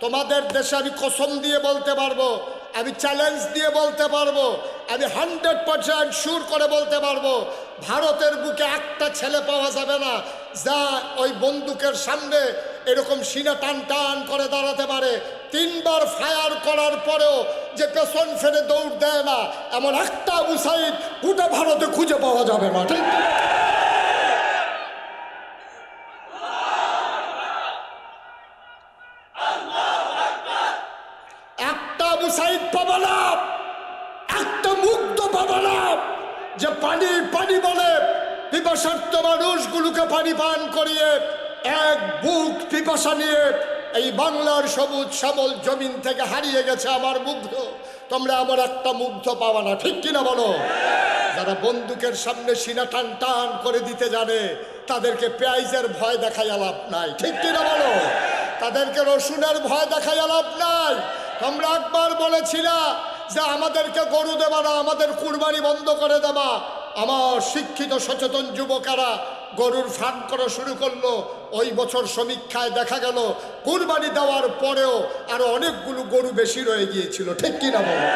তোমাদের দেশে আমি কসম দিয়ে বলতে পারবো, আমি চ্যালেঞ্জ দিয়ে বলতে পারবো, আমি 100% শিওর করে বলতে পারবো, ভারতের বুকে একটা ছেলে পাওয়া যাবে না যা ওই বন্দুকের সামনে এরকম সিনা টান টান করে দাঁড়াতে পারে। 3বার ফায়ার করার পরেও যে পেছন ফেলে দৌড় দেয় না, এমন একটা আবু সাইদ গোটা ভারতে খুঁজে পাওয়া যাবে না। ঠিক একটা আবু সাইদ পাবে না, একটা মুগ্ধ পাবে না যে পানি পানি বলে পিপাসার্থ মানুষগুলোকে পানি পান করিয়ে এক বুক পিপাসা নিয়ে এই বাংলার সবুজ শ্যামল জমিন থেকে হারিয়ে গেছে আমার মুগ্ধ। তোমরা আমার একটা মুগ্ধ পাবা না, ঠিক কিনা বলো? যারা বন্দুকের সামনে সিনা টান টান করে দিতে জানে তাদেরকে পেঁয়াজের ভয় দেখাই লাভ নাই, ঠিক কিনা বলো? তাদেরকে রসুনের ভয় দেখাই লাভ নাই। তোমরা একবার বলেছিলা যে আমাদেরকে গরু দেবা না, আমাদের কুরবানি বন্ধ করে দেবা। আমার শিক্ষিত সচেতন যুবকেরা গরুর ফার্ম করা শুরু করলো। ওই বছর সমীক্ষায় দেখা গেল কুরবানি দেওয়ার পরেও আরো অনেকগুলো গরু বেশি রয়ে গিয়েছিল, ঠিক কিনা বলো?